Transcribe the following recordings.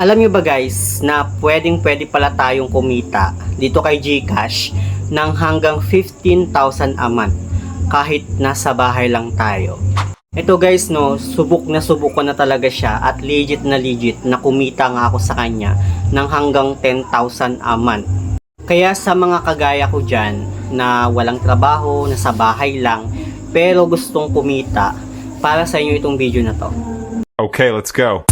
Alam niyo ba guys na pwede pala tayong kumita dito kay GCash ng hanggang 15,000 a month kahit nasa bahay lang tayo. Ito guys no, subok ko na talaga siya at legit na kumita nga ako sa kanya ng hanggang 10,000 a month. Kaya sa mga kagaya ko dyan na walang trabaho, nasa bahay lang, pero gustong kumita, para sa inyo itong video na to. Okay, let's go.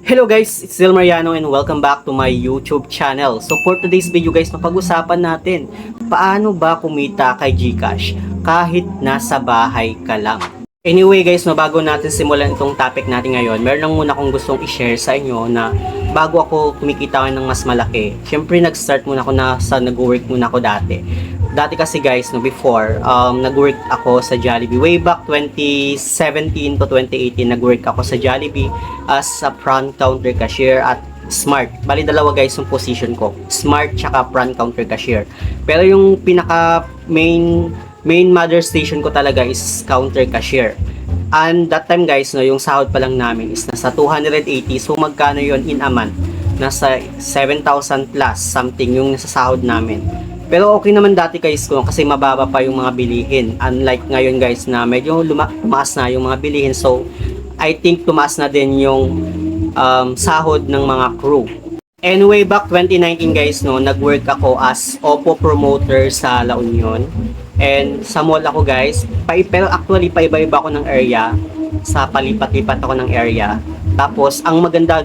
Hello guys, it's Del Mariano and welcome back to my YouTube channel. So for today's video guys, mapag-usapan natin paano ba kumita kay GCash kahit nasa bahay ka lang. Anyway guys, no, bago natin simulan itong topic natin ngayon, meron lang muna akong gustong i-share sa inyo na bago ako kumikita ng mas malaki, syempre nag-start muna ako nag-work muna ako dati. Dati kasi guys, no, before, nag-work ako sa Jollibee. Way back 2017 to 2018, nag-work ako sa Jollibee as a front counter cashier at Smart. Bali dalawa guys yung position ko. Smart tsaka front counter cashier. Pero yung pinaka main mother station ko talaga is counter cashier. And that time guys, no, yung sahod pa lang namin is nasa 280. So magkano yon in a month? Nasa 7,000 plus something yung nasa sahod namin. Pero okay naman dati guys ko kasi mababa pa yung mga bilihin. Unlike ngayon guys na medyo tumaas na yung mga bilihin. So I think tumaas na din yung sahod ng mga crew. Anyway, back 2019 guys, no, nag-work ako as Oppo promoter sa La Union. And sa mall ako guys, pero actually paiba-iba ako ng area. Sa palipat-lipat ako ng area. Tapos ang maganda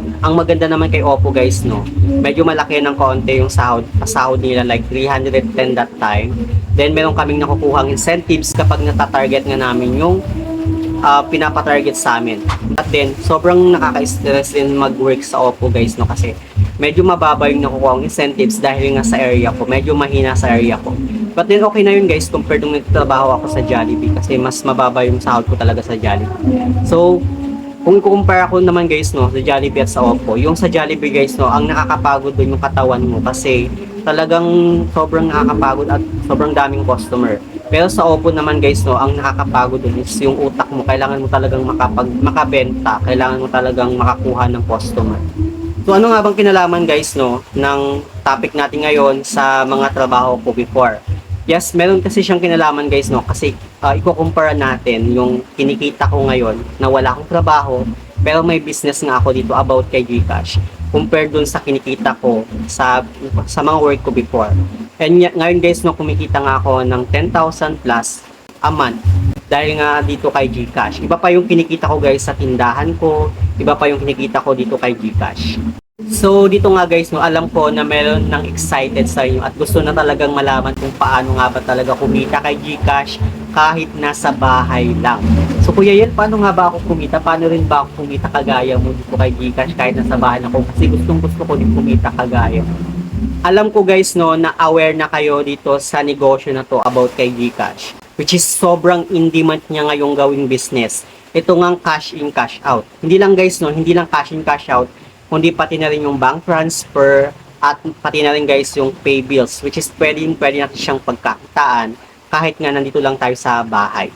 naman kay Oppo guys, no, medyo malaki ng konti yung pasahod nila, like 310 that time. Then meron kaming nakukuhang incentives kapag natatarget nga namin yung pinapatarget sa amin. At then sobrang nakaka-stress din mag-work sa Oppo guys, no, kasi medyo mababa yung nakukuhang incentives dahil nga sa area ko, medyo mahina sa area ko. But then okay na yun guys compared nung nagtatrabaho ako sa Jollibee kasi mas mababa yung sahod ko talaga sa Jollibee. So kung i-compare ako naman guys, no, sa Jollibee at sa Oppo, yung sa Jollibee guys, no, ang nakakapagod doon yung katawan mo kasi talagang sobrang nakakapagod at sobrang daming customer. Pero sa Oppo naman guys, no, ang nakakapagod doon is yung utak mo. Kailangan mo talagang makabenta, kailangan mo talagang makakuha ng customer. So ano nga bang kinalaman guys, no, ng topic natin ngayon sa mga trabaho ko before? Yes, meron kasi siyang kinalaman guys, no, kasi iko-compare natin yung kinikita ko ngayon na wala akong trabaho pero may business nga ako dito about kay GCash compared dun sa kinikita ko sa mga work ko before. And ngayon guys, no, kumikita nga ako ng 10,000 plus a month dahil nga dito kay GCash. Iba pa yung kinikita ko guys sa tindahan ko, iba pa yung kinikita ko dito kay GCash. So dito nga guys, no, alam ko na meron ng excited sa inyo at gusto na talagang malaman kung paano nga ba talaga kumita kay GCash kahit nasa bahay lang. So Kuya Yel, paano nga ba ako kumita? Paano rin ba ako kumita kagaya mo dito kay GCash kahit nasa bahay ako? Kasi gusto ko din kumita kagaya mo. Alam ko guys, no, na aware na kayo dito sa negosyo na to about kay GCash, which is sobrang in demand niya ngayong gawing business. Ito ngang cash in cash out. Hindi lang guys, no, hindi lang cash in cash out, kundi pati na rin yung bank transfer at pati na rin guys yung pay bills, which is pwede natin siyang pagkakitaan kahit nga nandito lang tayo sa bahay.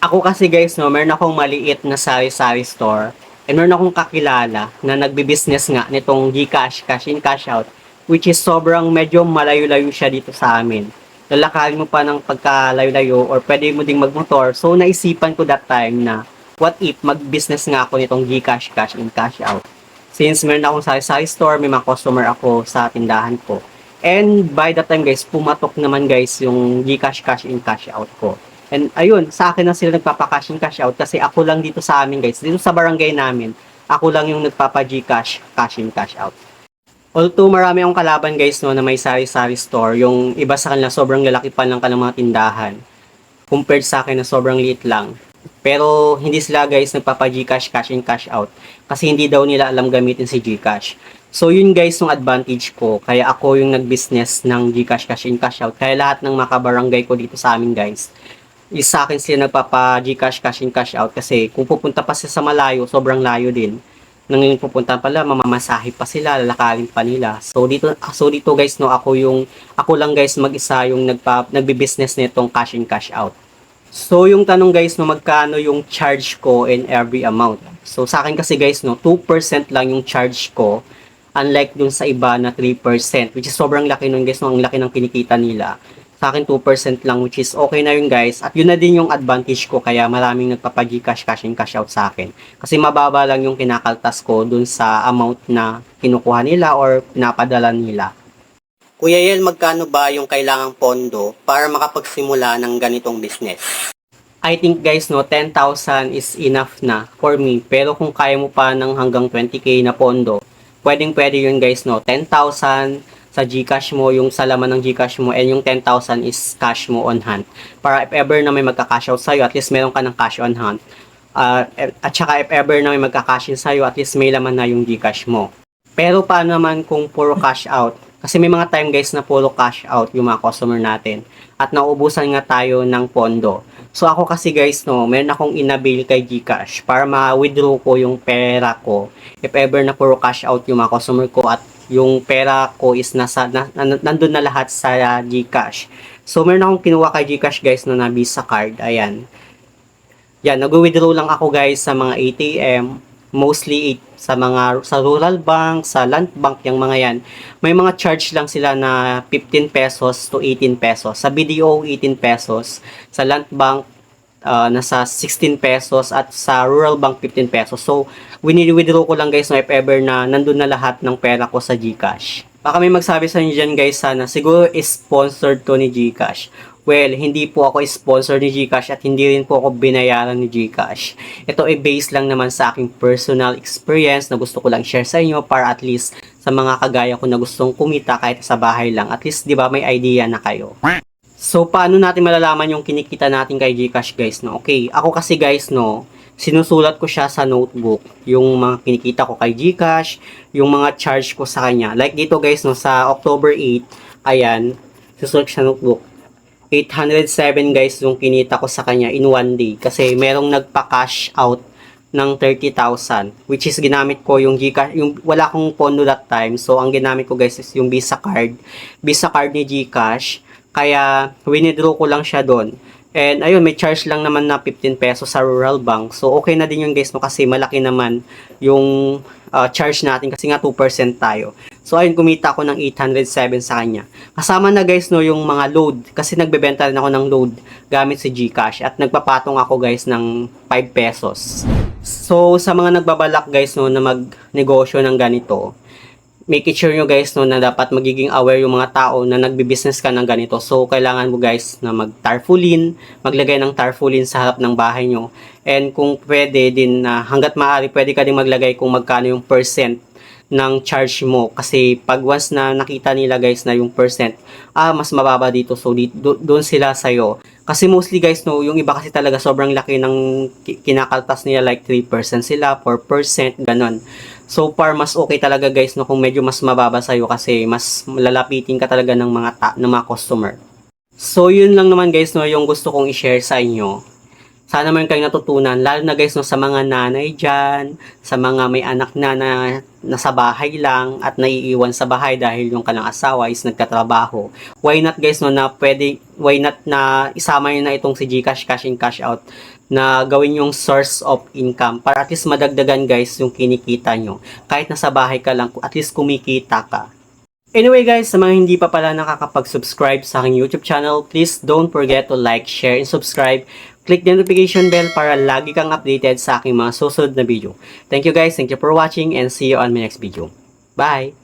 Ako kasi guys, no, meron akong maliit na sari-sari store and meron akong kakilala na nagbi-business nga nitong GCash, cash in cash out, which is sobrang medyo malayo-layo siya dito sa amin. Lalakarin mo pa ng pagkalayo-layo or pwede mo ding magmotor. So naisipan ko that time na what if mag-business nga ako nitong GCash, cash in cash out. Since meron akong sari-sari store, may mga customer ako sa tindahan ko. And by that time guys, pumatok naman guys yung GCash cash in cash out ko. And ayun, sa akin na sila nagpapa-cash in cash out kasi ako lang dito sa amin guys, dito sa barangay namin, ako lang yung nagpapa-GCash cash in cash out. Although marami akong kalaban guys, no, na may sari-sari store, yung iba sa kanila sobrang lalaki pa lang kanilang mga tindahan compared sa akin na sobrang liit lang. Pero hindi sila guys nagpapa-GCash cash in cash out kasi hindi daw nila alam gamitin si GCash. So yun guys yung advantage ko, kaya ako yung nag-business ng GCash cash in cash out. Kaya lahat ng mga barangay ko dito sa amin guys, sa akin sila nagpapa-GCash cash in cash out kasi kung pupunta pa sa malayo, sobrang layo din. nang pupunta pala, mamamasahe pa sila, lalakarin pa nila. So dito guys, no, ako lang guys mag-isa yung nagbi-business nitong cash in cash out. So yung tanong guys, no, magkano yung charge ko in every amount? So sa akin kasi guys, no, 2% lang yung charge ko, unlike dun sa iba na 3%, which is sobrang laki nun guys, no, ang laki ng kinikita nila. Sa akin 2% lang, which is okay na yun guys. At yun na din yung advantage ko, kaya maraming nagpapag-Gcash cash in cash out sa akin. Kasi mababa lang yung kinakaltas ko dun sa amount na kinukuha nila or pinapadala nila. Kuya Yel, magkano ba yung kailangang pondo para makapagsimula ng ganitong business? I think guys, no, 10,000 is enough na for me. Pero kung kaya mo pa ng hanggang 20k na pondo, pwede yun guys, no. 10,000 sa GCash mo, yung sa laman ng GCash mo, and yung 10,000 is cash mo on hand. Para if ever na may magka-cash out sa'yo, at least meron ka ng cash on hand. At saka if ever na may magka-cash in sa'yo, at least may laman na yung GCash mo. Pero paano naman kung puro cash out? Kasi may mga time guys na puro cash out yung mga customer natin. At nauubusan nga tayo ng pondo. So ako kasi guys, no, meron akong inabil kay GCash para ma-withdraw ko yung pera ko. If ever na puro cash out yung mga customer ko at yung pera ko is nandun na lahat sa GCash. So meron akong kinuha kay GCash guys na Visa card. Ayan. Yan, nag-withdraw lang ako guys sa mga ATM, mostly sa rural bank, sa land bank, yung mga yan. May mga charge lang sila na 15 pesos to 18 pesos. Sa BDO 18 pesos, sa land bank nasa 16 pesos at sa rural bank 15 pesos. So, withdraw ko lang guys no, if ever na nandun na lahat ng pera ko sa GCash. Baka may magsabi sa inyo dyan guys, sana siguro sponsored to ni GCash. Well, hindi po ako sponsor ni GCash at hindi rin po ako binayaran ni GCash. Ito ay based lang naman sa aking personal experience na gusto ko lang share sa inyo para at least sa mga kagaya ko na gustong kumita kahit sa bahay lang. At least, di ba, may idea na kayo. So, paano natin malalaman yung kinikita natin kay GCash guys, no? Okay, ako kasi guys, no, sinusulat ko siya sa notebook, yung mga kinikita ko kay GCash, yung mga charge ko sa kanya. Like dito guys, no, sa October 8, ayan, susulat ko sa notebook. 807 guys yung kinita ko sa kanya in one day. Kasi merong nagpa-cash out ng 30,000. Which is ginamit ko yung GCash, yung wala akong pondo that time. So, ang ginamit ko guys is yung Visa card. Visa card ni GCash. Kaya, winidraw ko lang siya doon. And, ayun, may charge lang naman na 15 pesos sa rural bank. So, okay na din yun guys, no? Kasi malaki naman yung charge natin. Kasi nga 2% tayo. So, ayun, kumita ako ng 807 sa kanya. Kasama na guys, no, yung mga load. Kasi nagbebenta rin ako ng load gamit si GCash. At nagpapatong ako guys ng 5 pesos. So, sa mga nagbabalak guys, no, na magnegosyo ng ganito, make it sure nyo guys, no, na dapat magiging aware yung mga tao na nagbi-business ka ng ganito. So, kailangan mo guys na mag-tarpaulin, maglagay ng tarpaulin sa harap ng bahay nyo. And kung pwede din na hanggat maaari, pwede ka din maglagay kung magkano yung percent ng charge mo. Kasi pag once na nakita nila guys na yung percent, mas mababa dito. So, doon sila sa'yo. Kasi mostly guys, no, yung iba kasi talaga sobrang laki ng kinakaltas nila, like 3% sila, 4%, ganon. So far, mas okay talaga guys, no, kung medyo mas mababa sa'yo kasi mas lalapitin ka talaga ng mga customer. So yun lang naman guys, no, yung gusto kong i-share sa inyo. Sana meron kayong natutunan, lalo na guys, no, sa mga nanay dyan, sa mga may anak na nasa bahay lang at naiiwan sa bahay dahil yung kanilang asawa is nagkatrabaho. Why not guys, no, why not na isama nyo na itong si GCash cash in cash out na gawin yung source of income para at least madagdagan guys yung kinikita nyo. Kahit nasa bahay ka lang, at least kumikita ka. Anyway guys, sa mga hindi pa pala nakakapag-subscribe sa aking YouTube channel, please don't forget to like, share, and subscribe. Click the notification bell para lagi kang updated sa aking mga susunod na video. Thank you guys, thank you for watching, and see you on my next video. Bye!